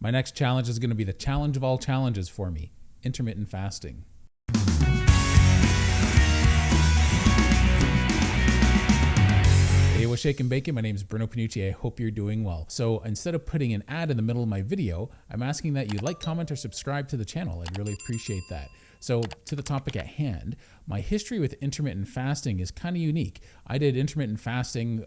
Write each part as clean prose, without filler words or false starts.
My next challenge is going to be the challenge of all challenges for me, intermittent fasting. Hey, what's shaking bacon? My name is Bruno Panucci. I hope you're doing well. So instead of putting an ad in the middle of my video, I'm asking that you like, comment, or subscribe to the channel. I'd really appreciate that. So to the topic at hand, my history with intermittent fasting is kind of unique. I did intermittent fasting,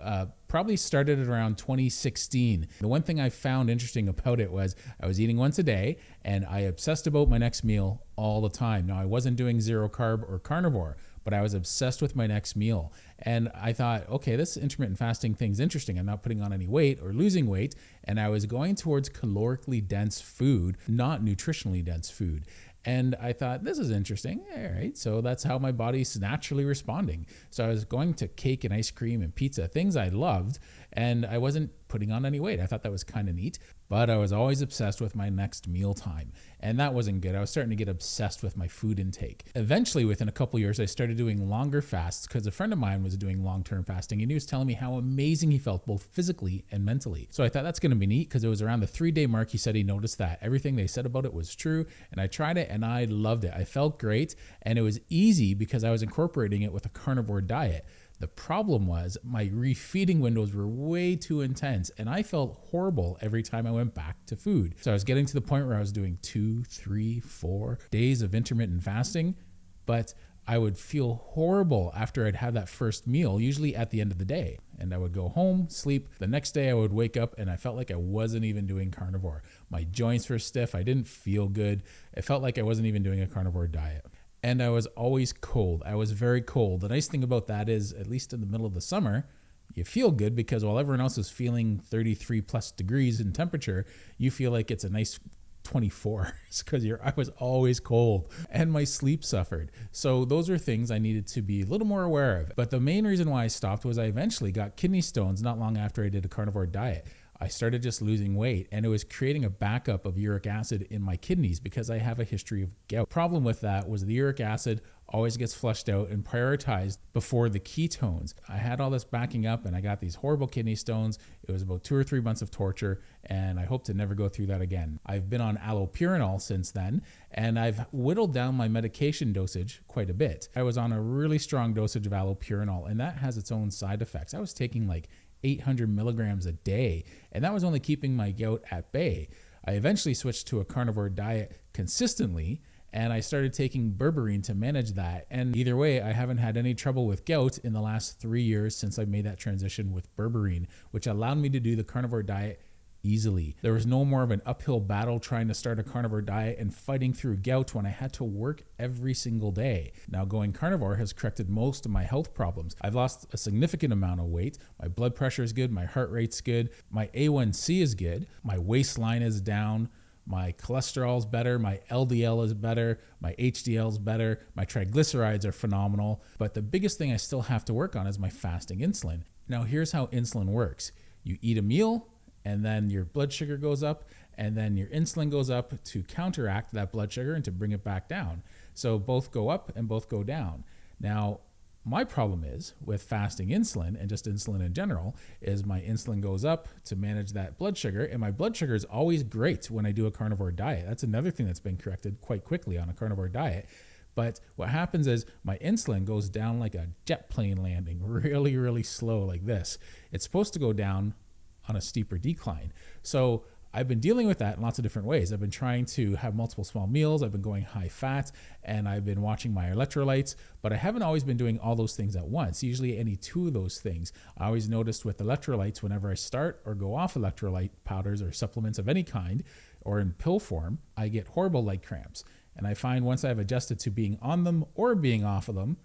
probably started at around 2016. The one thing I found interesting about it was I was eating once a day and I obsessed about my next meal all the time. Now I wasn't doing zero carb or carnivore, but I was obsessed with my next meal. And I thought, okay, this intermittent fasting thing's interesting. I'm not putting on any weight or losing weight. And I was going towards calorically dense food, not nutritionally dense food. And I thought, this is interesting. All right. So that's how my body's naturally responding. So I was going to cake and ice cream and pizza, things I loved, and I wasn't putting on any weight. I thought that was kind of neat, but I was always obsessed with my next meal time. And that wasn't good. I was starting to get obsessed with my food intake. Eventually, within a couple of years, I started doing longer fasts because a friend of mine was doing long-term fasting and he was telling me how amazing he felt both physically and mentally. So I thought that's going to be neat because it was around the 3-day mark. He said he noticed that everything they said about it was true. And I tried it and I loved it. I felt great. And it was easy because I was incorporating it with a carnivore diet. The problem was my refeeding windows were way too intense and I felt horrible every time I went back to food. So I was getting to the point where I was doing 2, 3, 4 days of intermittent fasting, but I would feel horrible after I'd had that first meal, usually at the end of the day. And I would go home, sleep. The next day I would wake up and I felt like I wasn't even doing carnivore. My joints were stiff. I didn't feel good. It felt like I wasn't even doing a carnivore diet. And I was always cold. I was very cold. The nice thing about that is, at least in the middle of the summer, you feel good because while everyone else is feeling 33 plus degrees in temperature, you feel like it's a nice 24. It's because I was always cold and my sleep suffered. So those are things I needed to be a little more aware of. But the main reason why I stopped was I eventually got kidney stones not long after I did a carnivore diet. I started just losing weight and it was creating a backup of uric acid in my kidneys because I have a history of gout. Problem with that was the uric acid always gets flushed out and prioritized before the ketones. I had all this backing up and I got these horrible kidney stones. It was about 2 or 3 months of torture and I hope to never go through that again. I've been on allopurinol since then and I've whittled down my medication dosage quite a bit. I was on a really strong dosage of allopurinol and that has its own side effects. I was taking like 800 milligrams a day, and that was only keeping my gout at bay. I eventually switched to a carnivore diet consistently, and I started taking berberine to manage that. And either way, I haven't had any trouble with gout in the last 3 years since I made that transition with berberine, which allowed me to do the carnivore diet easily. There was no more of an uphill battle trying to start a carnivore diet and fighting through gout when I had to work every single day. Now going carnivore has corrected most of my health problems. I've lost a significant amount of weight. My blood pressure is good. My heart rate's good. My A1C is good. My waistline is down. My cholesterol is better. My LDL is better. My HDL is better. My triglycerides are phenomenal. But the biggest thing I still have to work on is my fasting insulin. Now here's how insulin works. You eat a meal, and then your blood sugar goes up, and then your insulin goes up to counteract that blood sugar and to bring it back down. So both go up and both go down. Now, my problem is with fasting insulin and just insulin in general is my insulin goes up to manage that blood sugar, and my blood sugar is always great when I do a carnivore diet. That's another thing that's been corrected quite quickly on a carnivore diet. But what happens is my insulin goes down like a jet plane landing, really, really slow like this. It's supposed to go down on a steeper decline. So I've been dealing with that in lots of different ways. I've been trying to have multiple small meals. I've been going high fat and I've been watching my electrolytes, but I haven't always been doing all those things at once. Usually any 2 of those things. I always noticed with electrolytes, whenever I start or go off electrolyte powders or supplements of any kind or in pill form, I get horrible leg cramps. And I find once I've adjusted to being on them or being off of them,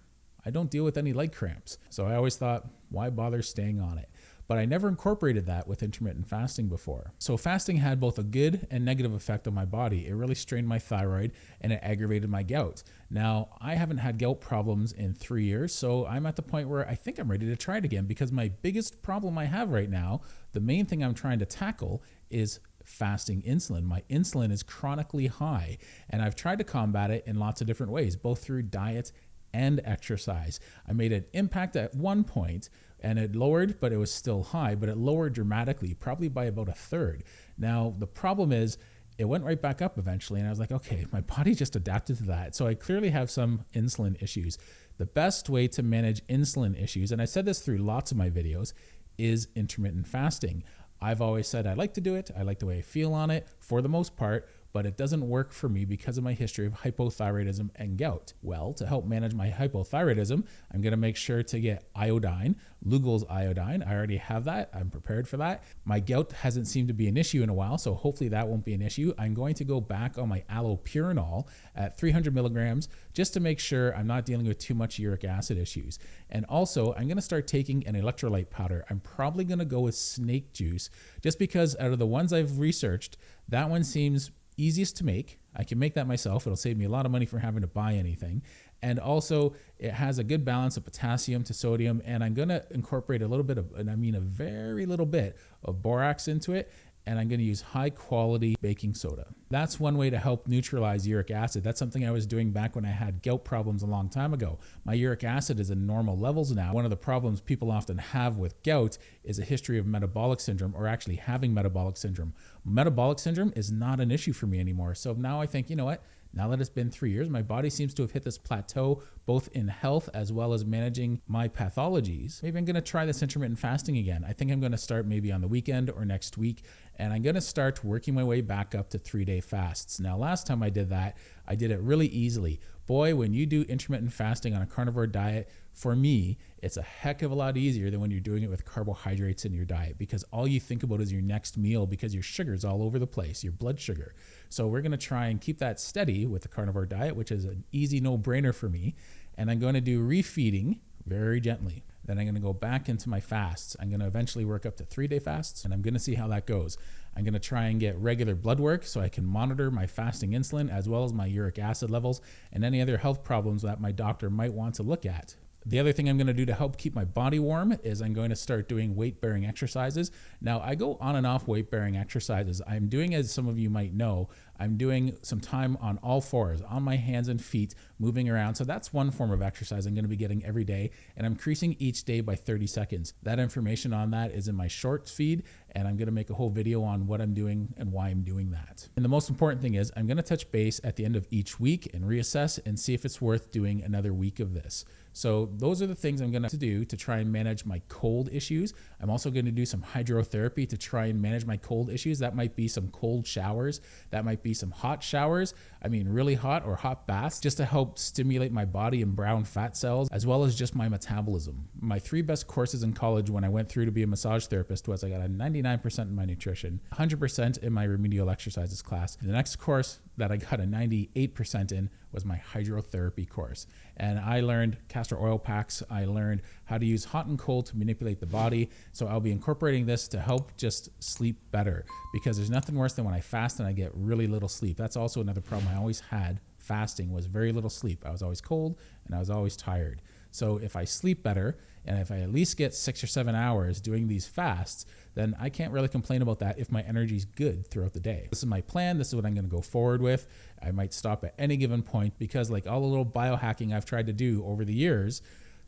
I don't deal with any leg cramps. So I always thought, why bother staying on it? But I never incorporated that with intermittent fasting before. So fasting had both a good and negative effect on my body. It really strained my thyroid and it aggravated my gout. Now, I haven't had gout problems in 3 years, so I'm at the point where I think I'm ready to try it again because my biggest problem I have right now, the main thing I'm trying to tackle is fasting insulin. My insulin is chronically high and I've tried to combat it in lots of different ways, both through diet and exercise. I made an impact at one point and it lowered, but it was still high, but it lowered dramatically, probably by about 1/3. Now, the problem is it went right back up eventually. And I was like, okay, my body just adapted to that. So I clearly have some insulin issues. The best way to manage insulin issues, and I said this through lots of my videos, is intermittent fasting. I've always said I like to do it. I like the way I feel on it for the most part, but it doesn't work for me because of my history of hypothyroidism and gout. Well, to help manage my hypothyroidism, I'm going to make sure to get iodine, Lugol's iodine. I already have that. I'm prepared for that. My gout hasn't seemed to be an issue in a while, so hopefully that won't be an issue. I'm going to go back on my allopurinol at 300 milligrams just to make sure I'm not dealing with too much uric acid issues. And also, I'm going to start taking an electrolyte powder. I'm probably going to go with snake juice just because out of the ones I've researched, that one seems easiest to make. I can make that myself. It'll save me a lot of money for having to buy anything. And also it has a good balance of potassium to sodium. And I'm going to incorporate a little bit of, and I mean a very little bit of borax into it. And I'm going to use high quality baking soda. That's one way to help neutralize uric acid. That's something I was doing back when I had gout problems a long time ago. My uric acid is in normal levels now. One of the problems people often have with gout is a history of metabolic syndrome, or actually having metabolic syndrome. Metabolic syndrome is not an issue for me anymore. So now I think, you know what? Now that it's been 3 years, my body seems to have hit this plateau, both in health as well as managing my pathologies. Maybe I'm going to try this intermittent fasting again. I think I'm going to start maybe on the weekend or next week, and I'm going to start working my way back up to 3-day fasts. Now, last time I did that, I did it really easily. Boy, when you do intermittent fasting on a carnivore diet, for me, it's a heck of a lot easier than when you're doing it with carbohydrates in your diet, because all you think about is your next meal, because your sugar's all over the place, your blood sugar. So we're going to try and keep that steady with the carnivore diet, which is an easy no-brainer for me. And I'm going to do refeeding very gently. Then I'm going to go back into my fasts. I'm going to eventually work up to 3-day fasts, and I'm going to see how that goes. I'm going to try and get regular blood work so I can monitor my fasting insulin as well as my uric acid levels and any other health problems that my doctor might want to look at. The other thing I'm going to do to help keep my body warm is I'm going to start doing weight-bearing exercises. Now, I go on and off weight-bearing exercises. I'm doing, as some of you might know, I'm doing some time on all fours, on my hands and feet, moving around. So that's one form of exercise I'm going to be getting every day, and I'm increasing each day by 30 seconds. That information on that is in my shorts feed, and I'm going to make a whole video on what I'm doing and why I'm doing that. And the most important thing is I'm going to touch base at the end of each week and reassess and see if it's worth doing another week of this. So those are the things I'm going to do to try and manage my cold issues. I'm also going to do some hydrotherapy to try and manage my cold issues. That might be some cold showers. That might be some hot showers. I mean, really hot or hot baths, just to help stimulate my body and brown fat cells, as well as just my metabolism. My 3 best courses in college when I went through to be a massage therapist was I got a 99% in my nutrition, 100% in my remedial exercises class. The next course that I got a 98% in was my hydrotherapy course. And I learned castor oil packs. I learned how to use hot and cold to manipulate the body. So I'll be incorporating this to help just sleep better, because there's nothing worse than when I fast and I get really little sleep. That's also another problem I always had fasting, was very little sleep. I was always cold and I was always tired. So if I sleep better, and if I at least get 6 or 7 hours doing these fasts, then I can't really complain about that if my energy is good throughout the day. This is my plan. This is what I'm going to go forward with. I might stop at any given point, because like all the little biohacking I've tried to do over the years,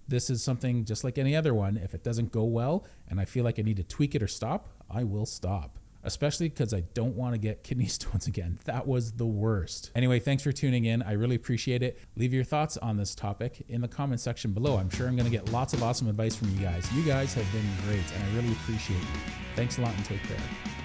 this is something just like any other one. If it doesn't go well and I feel like I need to tweak it or stop, I will stop. Especially because I don't want to get kidney stones again. That was the worst. Anyway, thanks for tuning in. I really appreciate it. Leave your thoughts on this topic in the comment section below. I'm sure I'm going to get lots of awesome advice from you guys. You guys have been great, and I really appreciate you. Thanks a lot, and take care.